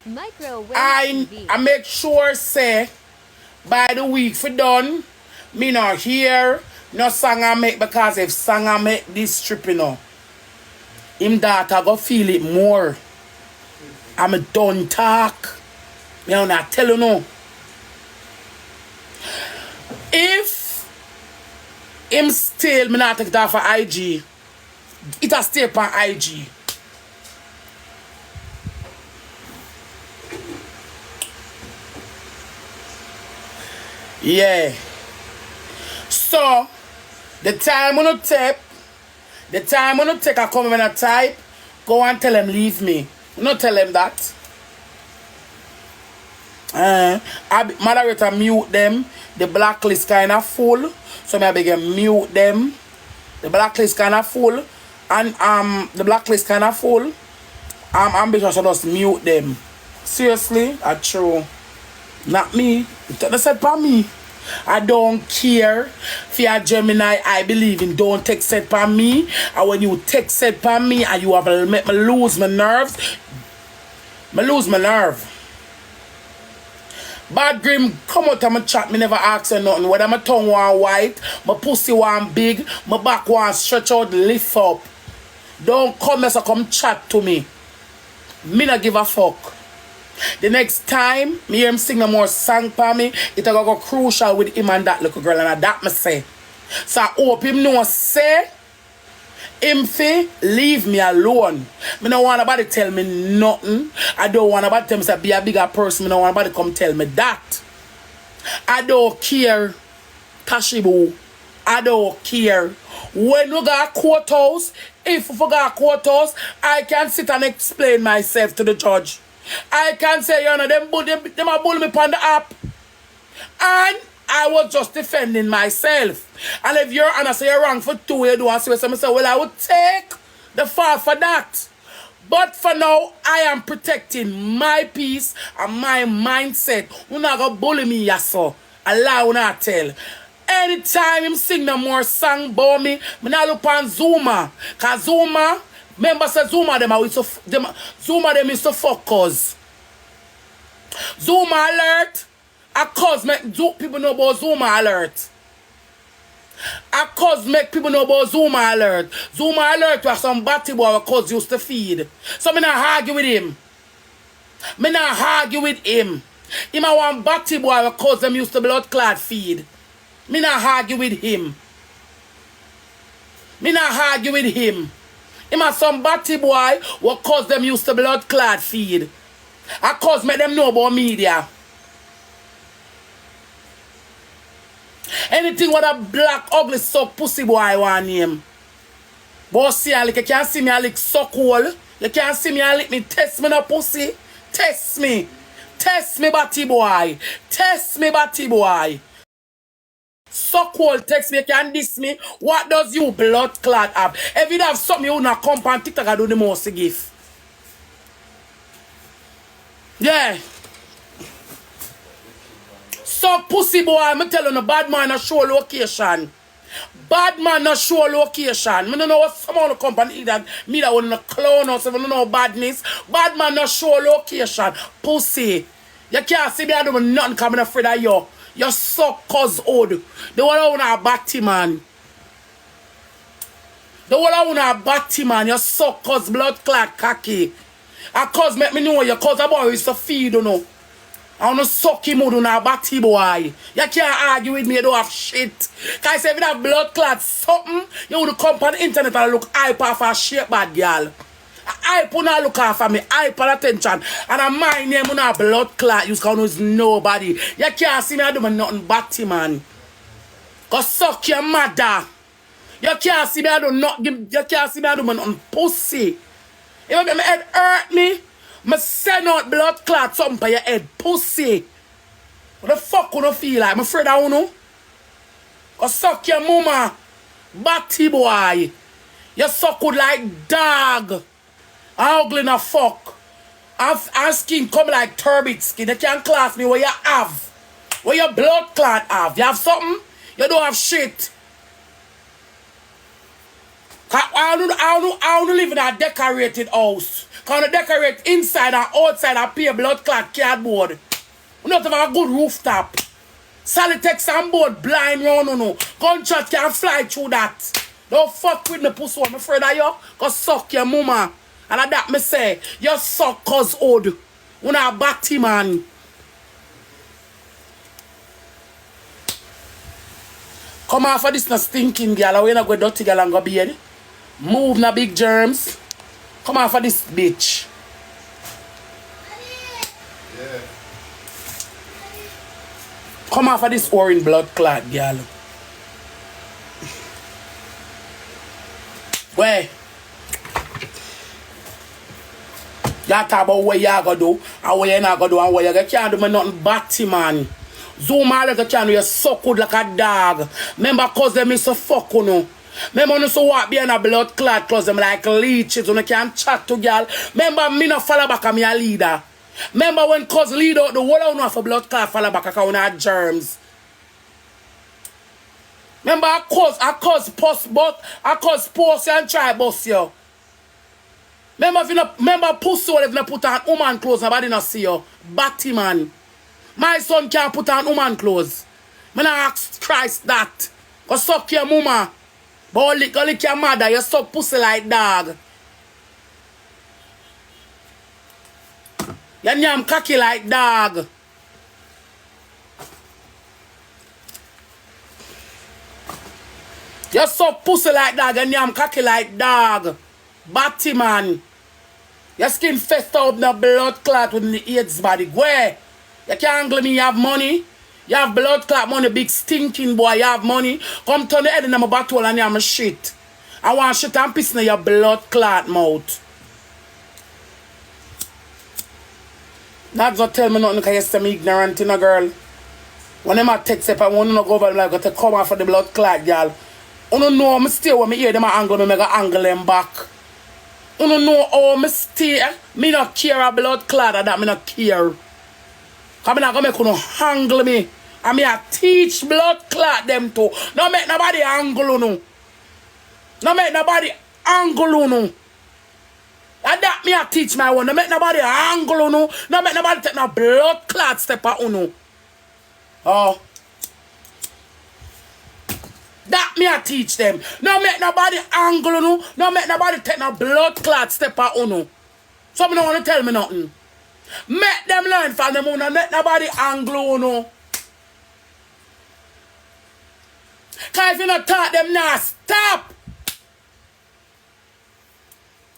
I make sure say by the week for done, me not hear no song I make, because if song I make this trip, you know, him that I go feel it more. I'm a done talk. Me not tell you no. If him still me not take it off for IG, it a stay on IG. Yeah. So the time on tape, I come in a type, go and tell him leave me. You not tell him that. Moderator mute them. The blacklist kind of full. So I begin mute them. The blacklist kind of full. And the blacklist kind of full. I'm because I just mute them. Seriously, that's true. Not me. They said for me. I don't care if you're Gemini. I believe in don't take set for me. And when you take set for me and you have to make me lose my nerves, I lose my nerve. Bad Grim, come out and my chat. Me never ask you nothing. Whether my tongue want white, my pussy want big, my back want stretch out, lift up. Don't come as come chat to me. Me not give a fuck. The next time me hear him sing no more song for me, it'll go crucial with him and that little girl, and that me say. So I hope him know say him fi leave me alone. Me don't want nobody tell me nothing. I don't want nobody tell me say be a bigger person. Me don't want nobody come tell me that. I don't care, Tashibu. I don't care. When we got courthouse, if we got courthouse, I can sit and explain myself to the judge. I can say, you know, them a bull me on the app. And I was just defending myself. And if you're honest, you're wrong for 2, you do and say, well, I would take the fall for that. But for now, I am protecting my peace and my mindset. You're not going to bully me, yasso. Allah will not tell. Anytime him sing no more song about me, I not look on Zuma. Because Zuma, remember say Zuma them used to fuck us. Zuma alert. A cause make people know about Zuma alert. A cause make people know about Zuma alert. Zuma alert was some batty boy a cause used to feed. So me not argue with him. Me not argue with him. Him a one batty boy a cause them used to blood clot feed. Me not argue with him. Me not argue with him. Him a some batty boy what cause them used to blood clot feed. A cause make them know about media. Anything with a black ugly suck pussy boy I want name. But see like you can't see me a lick suck hole. You can't see me a lick me test me no pussy. Test me. Test me batty boy. Test me batty boy. Suck hole text me, you can diss me. What does you blood clot have? If you have something you not come on TikTok, I do the most gift. Yeah. So pussy boy, I'm telling you, bad man not show location. Bad man not show location. I don't know what some of the company that me that want to clown us, I don't know badness. Bad man not show location. Pussy. You can't see me, I don't nothing coming afraid of you. You suck cause old. The one I want a batty man. The one I want a batty man. You suck cause blood clot cocky. A cause make me know you cause a boy is to feed, you know. I want to suck him out on a batty boy. You can't argue with me, you don't have shit. Cause I say if you have blood clot something, you would come on the internet and look hype off a shape bad girl. I put not look after me, I put attention. And I my name on a blood clot, you can't use nobody. You can't see me I do nothing batty man. Cause suck your mother. You can't see me I do nothing, you can't see me I do nothing pussy. If my head hurt me, I send out blood clot something for your head pussy. What the fuck would you feel like? I'm afraid I don't know. Cause suck your mama, batty boy. You suck good like dog. Ugly na fuck. Our skin come like turbid skin. You can't class me what you have. What your blood clot have. You have something? You don't have shit. I don't live in a decorated house. Can you decorate inside and outside and pay blood clot cardboard? We not have a good rooftop. Salitex and board blind round no. Gunshot can fly through that. Don't fuck with me, pussy. I'm afraid of you. Go suck your mama. And that me say, you suck cause old. We not batty man. Come off of this no stinking girl. We not go dirty girl and go bed. Move na big germs. Come off of this bitch. Yeah. Come off of this orange blood clot, girl. Where? You talk about what you gonna do and what you not gonna do and what you can't do me nothing batty man. Zaualarm can do you suck good like a dog. Remember cause them is so fuck you know. Remember you so walk behind a blood clot cause them like leeches when you can't chat to girl. Remember me no follow back on me a leader. Remember when cause lead out the whole of you for blood clot follow back because we have germs. Remember I cause post and try bust you. Remember pussy if you put on woman clothes nobody not see you. Batty man. My son can't put on woman clothes. I ask Christ that. Go suck your mama. But go lick your mother. You suck pussy like dog. You nyam cocky like dog. You suck pussy like dog and nyam cocky like dog. Batty man. Your skin fester up the blood clot with the AIDS body. Where? You can't angle me, you have money. You have blood clot money, big stinking boy, you have money. Come turn the head in my bottle and you have shit. I want shit and piss in your blood clot mouth. Not gonna tell me nothing because you say me ignorant, you know, girl. When them a text up, I want to go over like to come off of the blood clot, girl. You don't know me stay when me hear them angle me, I go angle them back. You don't know how me stay. Me not care a blood clot that me not care. Because I'm not going to make you angle me. And me a teach blood clot them too. No make nobody angle you. No make nobody angle you. And that me a teach my one. No make nobody angle you. No make nobody take no blood clot step at you. Oh. That me a teach them. No make nobody angle you. No make nobody take no blood clot step at you. So me don't want to tell me nothing. Make them learn from them. Don't make nobody angle you. Because if you not taught them now, stop.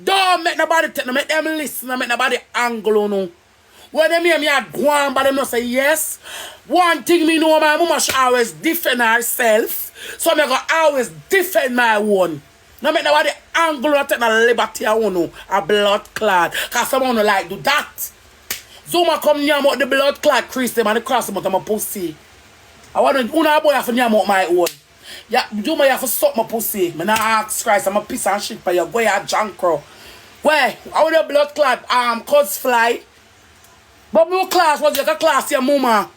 Don't make nobody take no. Make them listen. Don't make nobody angle you. When them hear me a go on, but them not say yes. One thing me know, my mama should always defend herself. So I'm going to always defend my own. No make nobody angle or take no liberty a blood clot. Because someone don't like do that. Zuma come near me the blood clot crease them and the cross them out of my pussy. I want to, una boy have to near out my own. Yeah, Zuma you have to suck my pussy. I not ask Christ, I'm a piece and shit for you. Go here, jankro. Where? I want the blood clot cause fly. But no class was your class your mama.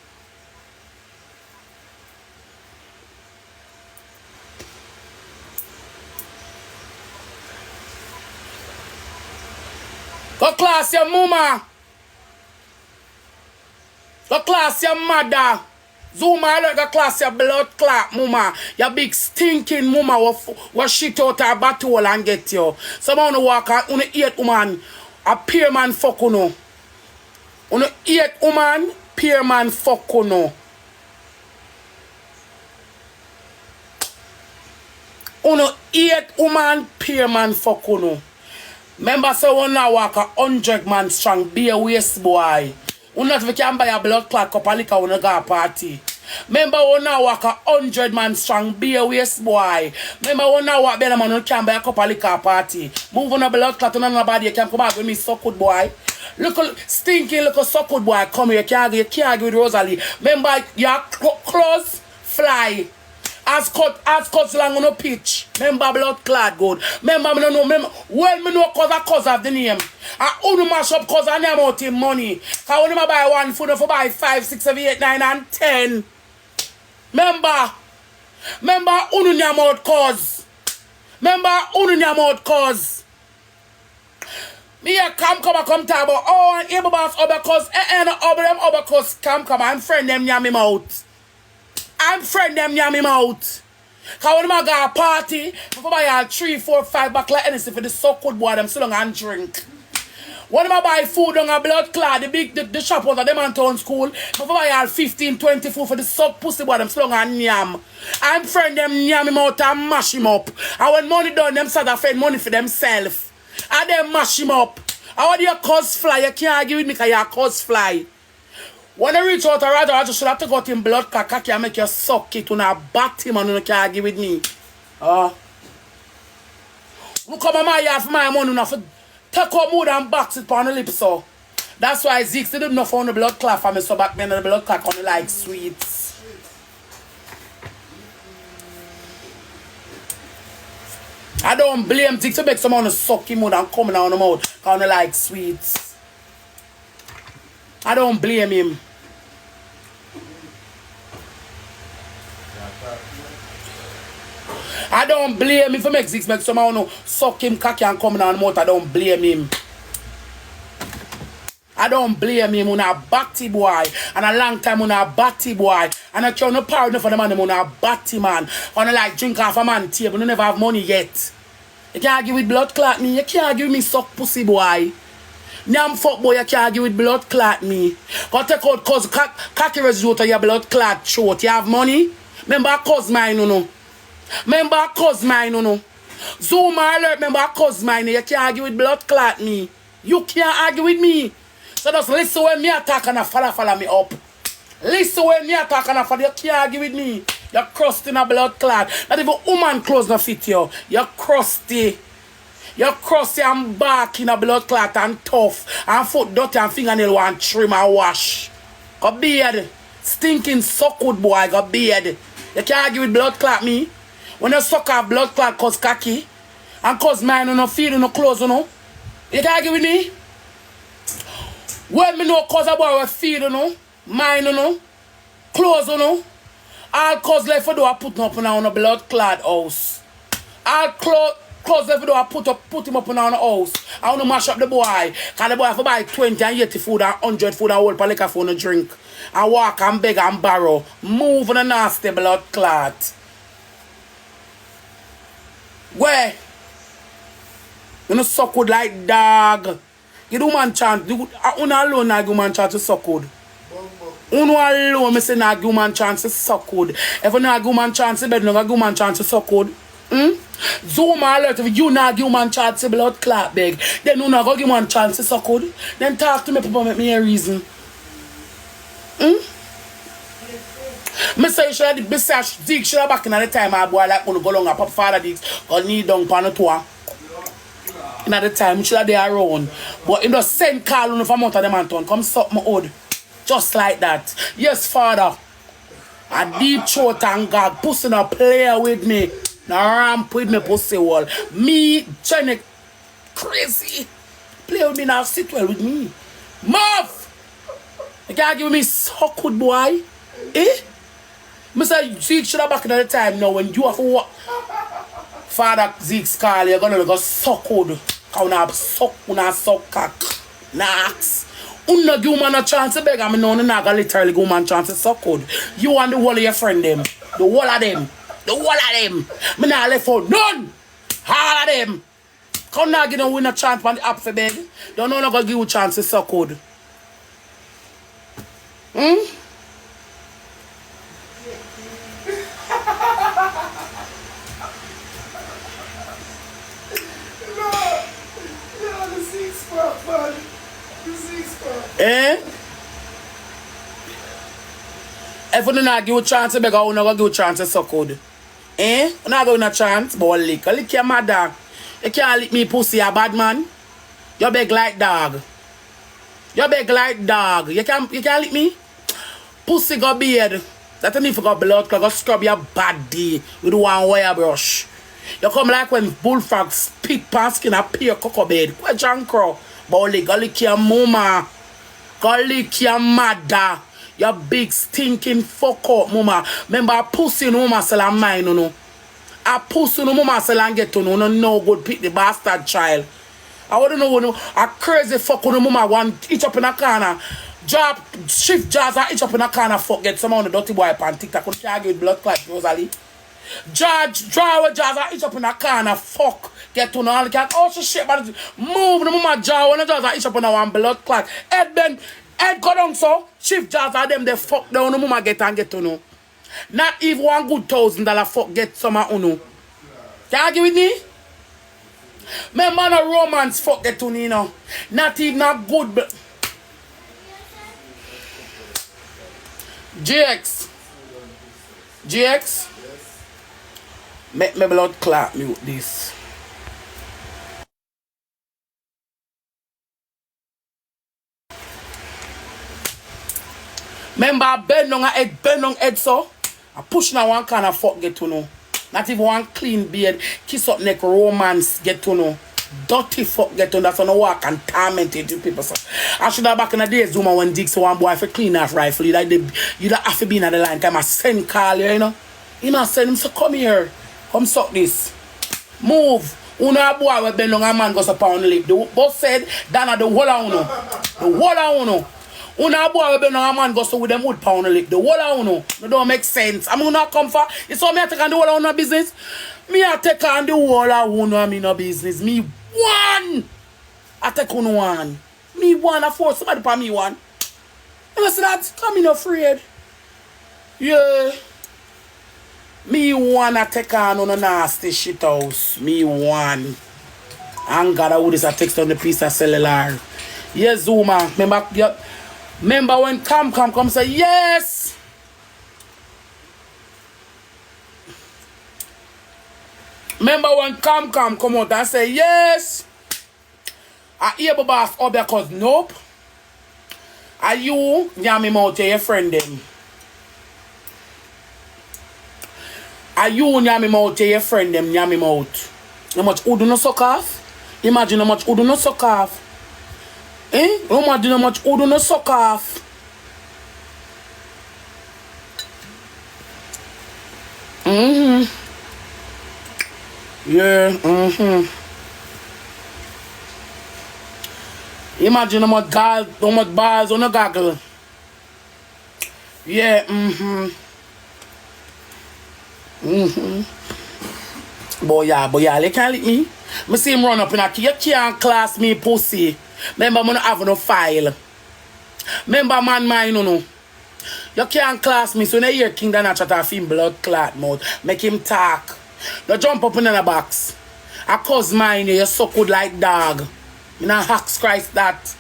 Go class your mama. Go class your mother. Zaualarm go class your blood clot mama. Your big stinking mama will shit out her battle and get you. Someone who walk out, you 8 woman, a peer man fuck you know. You 8 woman, peer man fuck you know. You 8 woman, peer man fuck you know. Remember, so one now walk 100 man strong, be a waste boy. You not if you can buy a blood clot cup of liquor when you go to a party. Remember, one now walk 100 man strong, be a waste boy. Remember, one now walk better man who can buy a cup of liquor party. Move on a blood clot and nobody you can come back with me, so good boy. Look, stinky, look, so good boy, come here, you can't argue with Rosealee. Remember, your clothes fly. As cut long on a pitch. Remember blood clot good. Remember me no know. Remember well me know cause of the name. I only mash up cause I name out him money. Cause when I buy one food for buy 5, 6, 7, 8, 9 and 10. Remember unu name out cause. Remember unu name out cause. Me here come talk about oh and able boss overcause over them overcause come I'm friend them yam him out. I'm friend them yam him out. Cause when I go a party, before I buy 3, 4, 5 back like anything for the so good boy them so long and drink. When I buy food on a blood clot, the shop was at them on town school, before I buy 15, 20 food for the suck pussy boy them so long and yam. I'm friend them yam him out and mash him up. And when money done, them start to spend money for themselves. And then mash him up. How do you cause fly? You can't argue with me because you cause fly. When I reach out, I just should have to go to him blood cock and make you suck it when I bat him and you can't argue with me. You come on my yard for my money enough to take out more than box it on the lips so. That's why Zeke didn't know for the blood clot for me so back then the blood clot only like sweets. I don't blame Zeke to make someone suck him out and come down the mouth because I like sweets. I don't blame him. I don't blame him if he make Zeke make someone suck him cocky and come down the mouth. I don't blame him. I don't blame him on a batty boy. And a long time on a batty boy. And I try no power for the man on a batty man. And I like drink off a man table. You never have money yet. You can't argue with blood clot me. You can't argue with me suck pussy boy. Now fuck boy, you can't argue with blood clot me. Go take out cause cocky residue to your blood clot short. You have money? Remember cause mine no. Remember cause mine no. Zoom alert, remember cause mine. You can't argue with blood clot me. You can't argue with me. So just listen when me attack and follow me up. Listen when me attack and follow. You can't argue with me. You're crusty in a blood clot. Not even woman clothes no fit you. You're crusty. You're crusty and back in a blood clot and tough. And foot dirty and fingernail and trim and wash. Got beard. Stinking suck good boy. Got beard. You can't argue with blood clot me. When you suck off blood clot cause cocky. And cause mine no feed no clothes no. You can't argue with me. When me know cause a boy will feed mine clothes all cause left for do I put him up on a blood clad house. All clothes left for do I put him up on a house. I want to mash up the boy. Cause the boy have to buy 20 and 80 food and 100 food and whole liquor for no drink. And walk and beg and borrow. Move on a nasty blood clot. Where? You know suck good like dog. You do man chance. You alone na give man chance to suck good. Uno alone me say na give man chance to suck good. If you na give man chance to bed, no give man chance to suck good. Zoom alert if you na give man chance to blood clot beg. Then you na go give man chance to suck good. Then talk to me people make me a reason. Me say you should have the best dig should have back in the time I boy like gonna go long and pop father digs or knee down pan the tour. In at the time, should have they around. But in the same call on from out of the mountain, come suck my hood. Just like that. Yes, father. A deep throat and God, pussy no play with me. Now ramp with me pussy wall. Me, Jenny, crazy. Play with me now, sit well with me. Muff! You can't give me so good boy. Eh? Me say, Zeke should have back in the time now when you have to walk. Father Zeke's call, you're gonna go suck good. Una suck cock. Nax. Una give man a chance to beg. I mean, no, not gonna literally give man a chance to suck good. You and the whole of your friend them. The whole of them. The whole of them. Me not left for none. All of them. Come now give them win a chance on the app for beg. Don't know gonna give you a chance to suck good. If you don't give you a chance to beg, you not give you a chance to suck good. You not give you a chance, but lick your mother. You can't lick me pussy, a bad man. You beg like dog. You beg like dog. You can't lick me? Pussy got beard. That mean if you got blood, you got scrub your body with one wire brush. You come like when bullfrogs spit past skin and pay your cocoa bed. Question crow. But go lick your mama. Go lick your mother. You big stinking fuck up, mama. Remember, a pussy no mama sell and mine, no. A pussy no mama sell and get to no good pick the bastard child. I wouldn't know a crazy fuck on the mama one each up in a corner. Job shift jars and each up in a corner fuck get some on the dirty boy pan TikTok couldn't argue with blood clot Rosealee. Judge draw with jars and each up in a corner fuck get to know all the cat oh shit but move the mama jar when the jars and each up in a one blood clot. Head go down so shift jars are them they fuck down the mama get and get to know. Not even one good $1,000 fuck get some of uno. Can you argue with me? My man a romance fuck get to me, you know. Not even a good. GX. Make my blood clot me with this. Remember bend on head so. I push now one kind of fuck get to know. Not even one clean beard, kiss up neck, romance, get to know. Dirty fuck get to know. That's on the walk and tormented you people. So. I should have back in the days, Zuma when Dix one boy for clean off rifle. You don't have to be in the line. Time I send call you know. You know, send him so come here. Come suck this. Move. Una boy we bend on a man goes up on the lip. The boss said, Dana the whole of uno. The whole of uno. Una boy we been on a man go so with them wood pound the lip. The whole of uno. No don't make sense. I'm gonna come for. You saw me I take on the whole of uno business? Me I take on the whole of uno and me no business. Me one. I take on one. Me one. I force somebody for me one. You see that? Come in afraid. Yeah. Me one I take on a nasty shit house. Me one. And God I would is a text on the piece of cellular. Yes, Zuma. Remember when come say yes. Remember when come out and say yes. I hear the boss up there cause nope. Are you yammy mouth to your friend them? Are you yammy mouth to your friend them yammy mouth? How much wood no suck off? Imagine how much wood no suck off. Imagine how much wood no suck off. Yeah, Imagine how much balls on a goggle. Yeah, Boy, they can't lick me. I see him run up in a key. You can't class me pussy. Remember, I don't have no file. Remember, man, mine, no. You can't class me. So when you hear King Dana chat off him blood clot mouth, make him talk. Don't jump up in the box. I cause mine, you so good like dog. Me not hacks Christ that.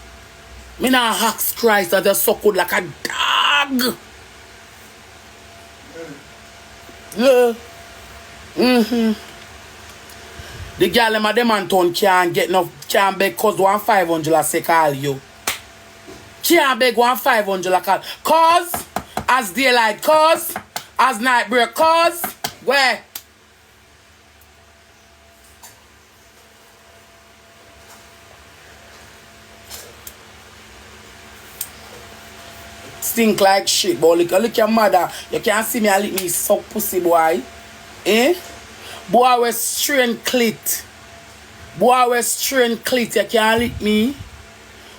Me not hacks Christ that you so good like a dog. Yeah. The girl in my demanton can't beg cause 1,500 I say call you. Can't beg 1,500 I call. Cause as daylight, cause as night break, cause where? Stink like shit, boy. Look your mother. You can't see me and lick me suck pussy, boy. Boy, we strain clit. Boy, we strain clit. You can't lick me.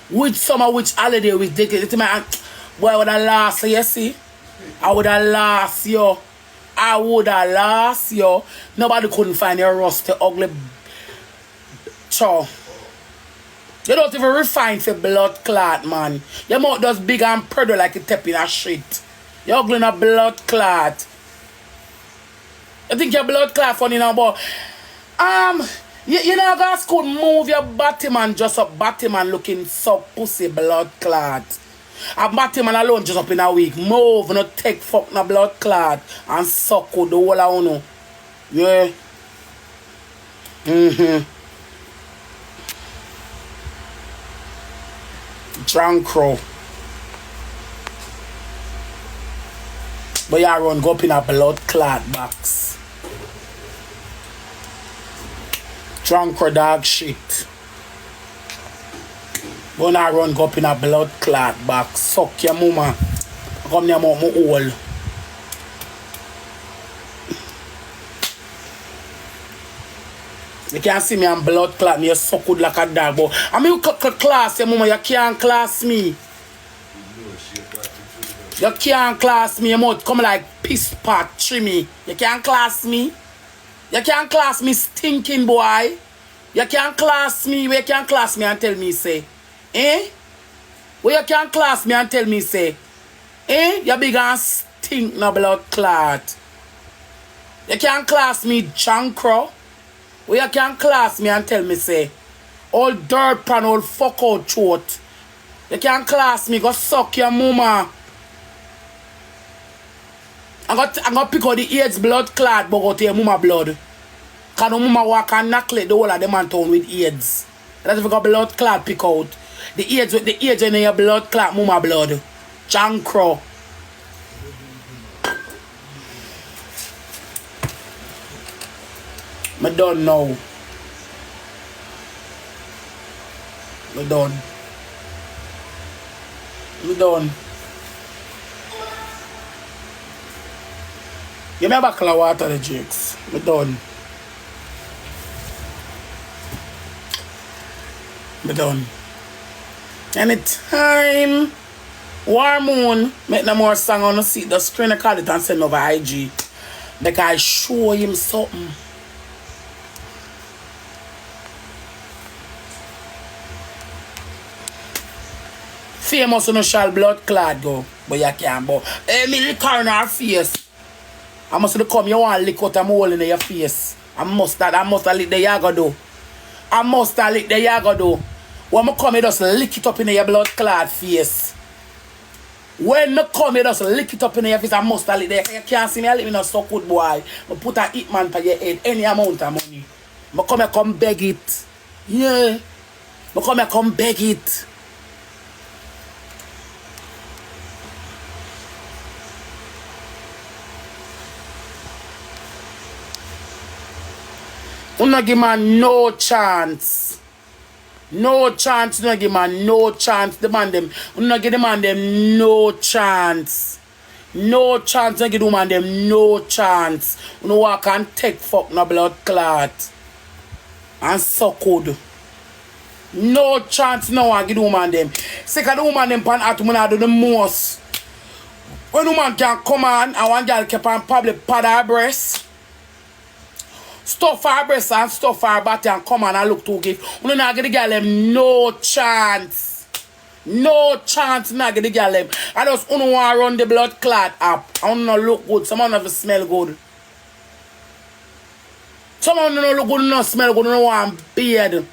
Which summer, which holiday, which decade. Boy, I would have lost you, you see? I would have lost you. I would have lost you. Nobody couldn't find your rusty, ugly chow. You don't even refine for blood clot, man. Your mouth does big and pretty like a tap in a shit. You're ugly in a blood clot. You think your blood clot funny now, but you know guys could move your body man just up body man looking so pussy blood clot. A body man alone just up in a week. Move, not take fuck no blood clot and suck with the whole of uno. Yeah. Drunk crow. But you run go up in a blood clot box. Drunk crow dog shit. But I run go up in a blood clot box. Suck your mama. Come near my hole. You can't see me and blood clot me, you so good like a dog. But I mean, you class your mama, you can't class me. You can't class me, your mouth come like piss pot, trimmy. You can't class me. You can't class me, stinking boy. You can't class me, where you can't class me and tell me, say. Eh? Where you can't class me and tell me, say. Eh? You big and stink no blood clot. You can't class me, jankro. Where you can't class me and tell me, say. All dirt pan, all fuck out throat. You can't class me, go suck your mama. I'm gonna pick out the AIDS blood clot, but go to your mama blood. Cause no mama walk and knuckle the whole of them and town with AIDS. That's if you got blood clot pick out. The AIDS with the AIDS in your blood clot, mama blood. Jankro. Me done now. Me done. Me done. Give me a buckle of water, the jakes. Me done. Me done. Anytime War Moon make no more song on the seat, the screen call it and send over IG. Because I show him something. Famous no shall blood clad go, but you can't. But me lick her in her face. I must come, you want to lick out a hole in your face. I must have lick the yago do. I must have lick the yago do. When I come, you just lick it up in your blood clad face. When I come, you just lick it up in your face. I must have lick the you can't see me, I live in a so good boy. I put a hitman for your head, any amount of money. I come beg it. Yeah. I come beg it. You no give man no chance. No chance, you no give man no chance. The man them. You no give the man them no chance. No chance, you give the man them no chance. You no walk and take fuck no blood clot. And so good. No chance no one give the woman them. Second the woman them pan at when do the most. When the woman can come on and one girl keep on probably pad her breast. Stuff her breast and stuff her body and come on and look to give. You not give the girl them no chance. No chance not give the girl them. I just want to run the blood clot up. I want to look good. Someone have to smell good. Someone don't look good, not smell good, don't want beard.